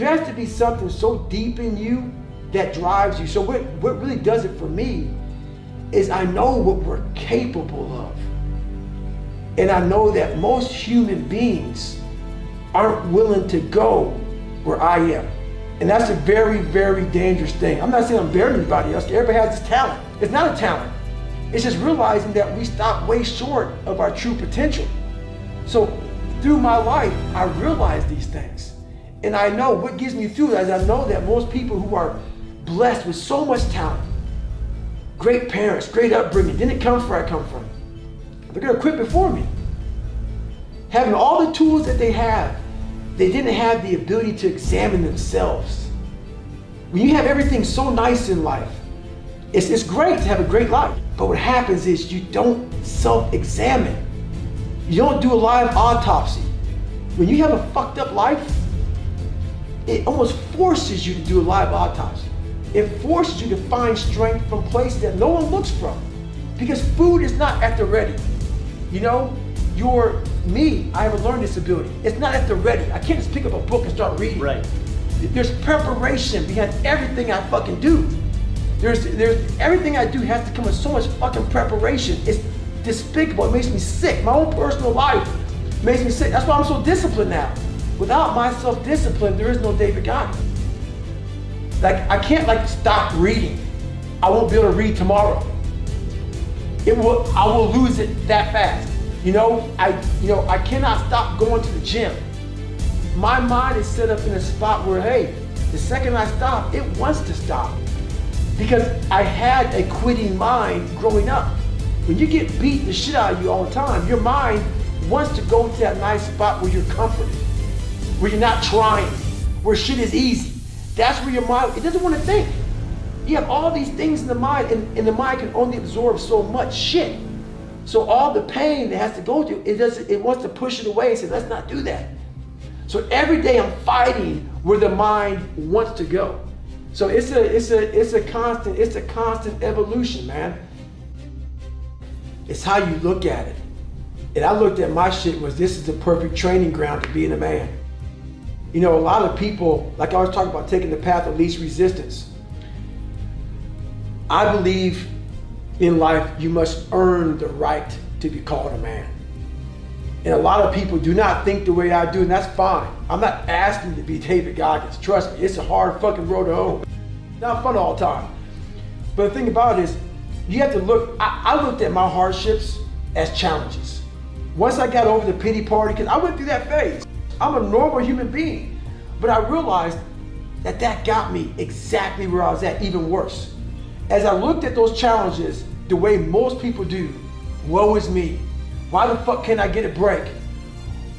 there has to be something so deep in you that drives you. So what really does it for me is I know what we're capable of. And I know that most human beings aren't willing to go where I am. And that's a very, very dangerous thing. I'm not saying I'm better than anybody else. Everybody has this talent. It's not a talent. It's just realizing that we stop way short of our true potential. So through my life, I realize these things. And I know what gets me through it is I know that most people who are blessed with so much talent, great parents, great upbringing, didn't come from where I come from. They're gonna quit before me. Having all the tools that they have, they didn't have the ability to examine themselves. When you have everything so nice in life, it's great to have a great life. But what happens is you don't self-examine. You don't do a live autopsy. When you have a fucked up life, it almost forces you to do a live autopsy. It forces you to find strength from places that no one looks from. Because food is not at the ready. You know, I have a learning disability. It's not at the ready. I can't just pick up a book and start reading. Right. There's preparation behind everything I fucking do. There's everything I do has to come with so much fucking preparation. It's despicable. It makes me sick. My own personal life makes me sick. That's why I'm so disciplined now. Without my self-discipline, there is no David Goggins. Like, I can't stop reading. I won't be able to read tomorrow. I will lose it that fast. I cannot stop going to the gym. My mind is set up in a spot where, hey, the second I stop, it wants to stop. Because I had a quitting mind growing up. When you get beat the shit out of you all the time, your mind wants to go to that nice spot where you're comforted, where you're not trying, where shit is easy. That's where your mind, it doesn't want to think. You have all these things in the mind, and the mind can only absorb so much shit. So all the pain it has to go through, it wants to push it away and say, let's not do that. So every day I'm fighting where the mind wants to go. So it's a constant evolution, man. It's how you look at it. And I looked at my shit was, this is the perfect training ground to being a man. You know, a lot of people, like I was talking about taking the path of least resistance. I believe in life you must earn the right to be called a man. And a lot of people do not think the way I do, and that's fine. I'm not asking to be David Goggins. Trust me, it's a hard fucking road to hoe. Not fun all the time. But the thing about it is, you have to look, I looked at my hardships as challenges. Once I got over the pity party, because I went through that phase. I'm a normal human being. But I realized that got me exactly where I was at, even worse. As I looked at those challenges the way most people do, woe is me. Why the fuck can't I get a break?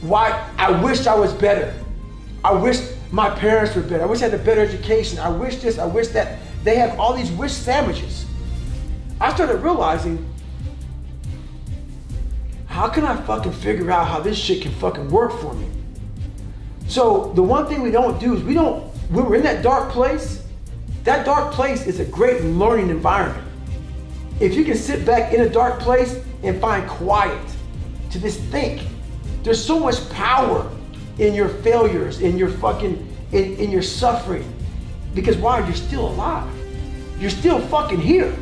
Why? I wish I was better. I wish my parents were better. I wish I had a better education. I wish this, I wish that. They have all these wish sandwiches. I started realizing, how can I fucking figure out how this shit can fucking work for me? So the one thing we don't do is when we're in that dark place is a great learning environment. If you can sit back in a dark place and find quiet to just think, there's so much power in your failures, in your in your suffering. Because why? You're still alive. You're still fucking here.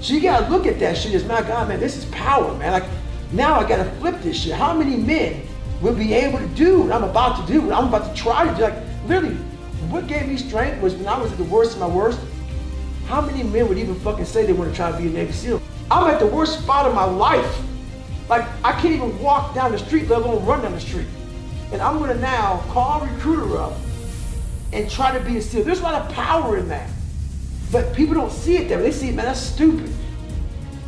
So you gotta look at that shit as, my God, man, this is power, man. Like, now I gotta flip this shit. How many men will be able to do what I'm about to do, what I'm about to try to do? Like, literally, what gave me strength was when I was at the worst of my worst. How many men would even fucking say they want to try to be a Navy SEAL? I'm at the worst spot of my life. Like, I can't even walk down the street, let alone run down the street. And I'm gonna now call a recruiter up and try to be a SEAL. There's a lot of power in that. But people don't see it that way. They see it, man, that's stupid.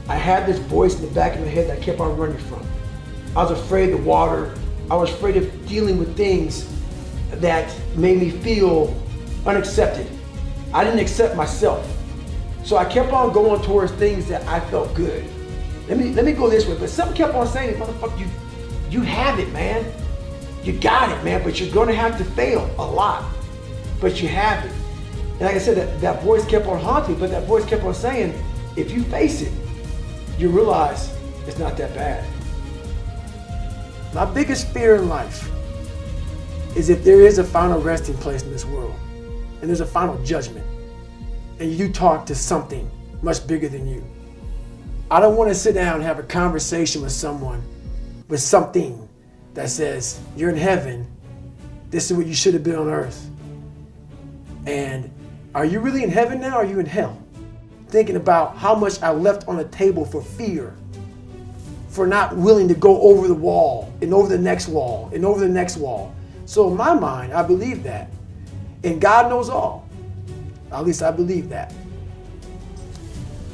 I had this voice in the back of my head that I kept on running from. I was afraid of the water. I was afraid of dealing with things that made me feel unaccepted. I didn't accept myself. So I kept on going towards things that I felt good. Let me go this way, but something kept on saying, motherfucker, you have it, man. You got it, man, but you're gonna have to fail a lot, but you have it. And like I said, that voice kept on haunting me, but that voice kept on saying, if you face it, you realize it's not that bad. My biggest fear in life is if there is a final resting place in this world, and there's a final judgment, and you talk to something much bigger than you. I don't want to sit down and have a conversation with someone, with something that says, you're in heaven, this is what you should have been on earth. And are you really in heaven now, or are you in hell? Thinking about how much I left on the table for fear, for not willing to go over the wall, and over the next wall, and over the next wall. So in my mind, I believe that. And God knows all. At least I believe that.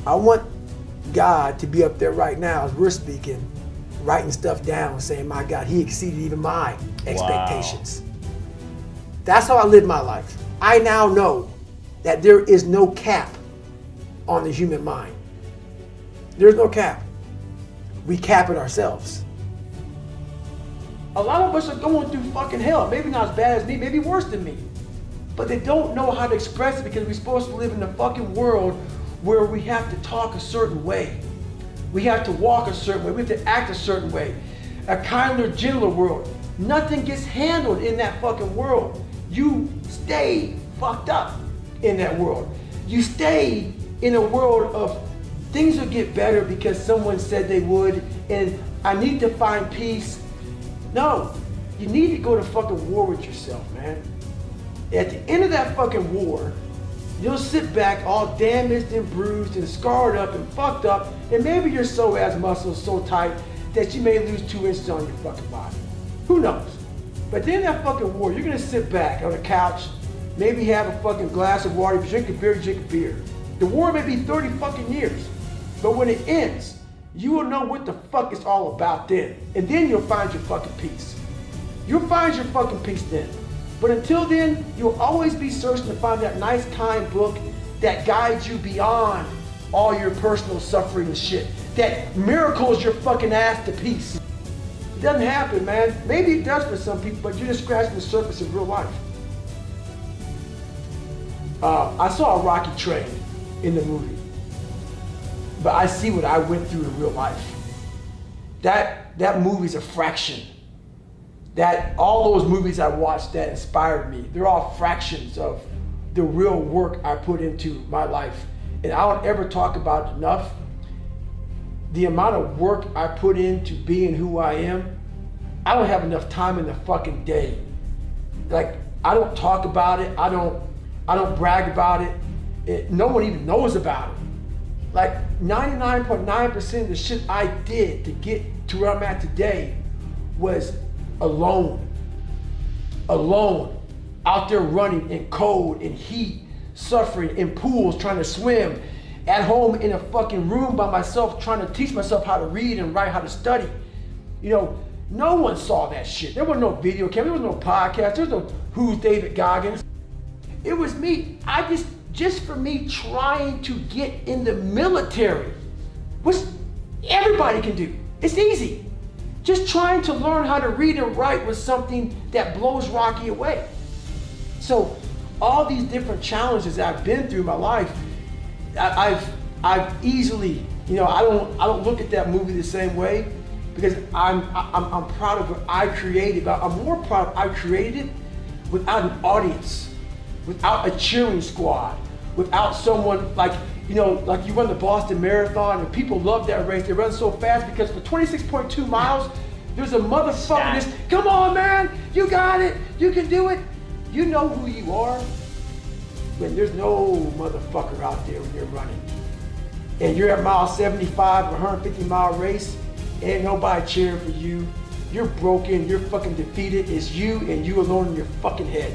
I want God to be up there right now as we're speaking, writing stuff down, saying, my God, he exceeded even my expectations. Wow. That's how I live my life. I now know that there is no cap on the human mind. There's no cap. We cap it ourselves. A lot of us are going through fucking hell. Maybe not as bad as me, maybe worse than me. But they don't know how to express it because we're supposed to live in a fucking world where we have to talk a certain way. We have to walk a certain way. We have to act a certain way. A kinder, gentler world. Nothing gets handled in that fucking world. You stay fucked up in that world. You stay in a world of things will get better because someone said they would, and I need to find peace. No, you need to go to fucking war with yourself, man. At the end of that fucking war, you'll sit back all damaged and bruised and scarred up and fucked up, and maybe your psoas muscles so tight that you may lose 2 inches on your fucking body. Who knows? But then that fucking war, you're gonna sit back on a couch, maybe have a fucking glass of water. If you drink a beer. The war may be 30 fucking years, but when it ends, you will know what the fuck it's all about then. And then you'll find your fucking peace. You'll find your fucking peace then. But until then, you'll always be searching to find that nice, kind book that guides you beyond all your personal suffering and shit. That miracles your fucking ass to peace. It doesn't happen, man. Maybe it does for some people, but you're just scratching the surface of real life. I saw a Rocky train in the movie, but I see what I went through in real life. That movie's a fraction. That all those movies I watched that inspired me, they're all fractions of the real work I put into my life. And I don't ever talk about it enough. The amount of work I put into being who I am, I don't have enough time in the fucking day. Like, I don't talk about it. I don't brag about it. No one even knows about it. Like 99.9% of the shit I did to get to where I'm at today was alone, out there running in cold and heat, suffering in pools, trying to swim, at home in a fucking room by myself, trying to teach myself how to read and write, how to study. You know, no one saw that shit. There was no video camera, there was no podcast, there was no Who's David Goggins. It was me. Just for me trying to get in the military, which everybody can do. It's easy. Just trying to learn how to read and write was something that blows Rocky away. So all these different challenges I've been through in my life, I've easily, you know, I don't look at that movie the same way because I'm proud of what I created, but I'm more proud I created it without an audience, without a cheering squad, without someone like, you know, like you run the Boston Marathon and people love that race. They run so fast because for 26.2 miles, there's a motherfucker just, come on man, you got it, you can do it. You know who you are when there's no motherfucker out there when you're running. And you're at mile 75, a 150-mile race, ain't nobody cheering for you. You're broken, you're fucking defeated. It's you and you alone in your fucking head.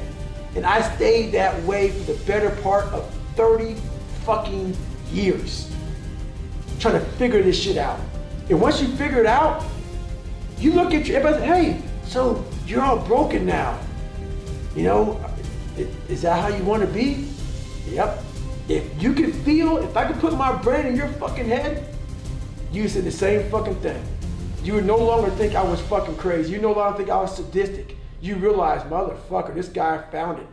And I stayed that way for the better part of 30 fucking years, trying to figure this shit out. And once you figure it out, you look at everybody, hey, so you're all broken now. You know, is that how you want to be? Yep. If you can feel, if I could put my brain in your fucking head, you said the same fucking thing. You would no longer think I was fucking crazy. You no longer think I was sadistic. You realize, motherfucker, this guy found it.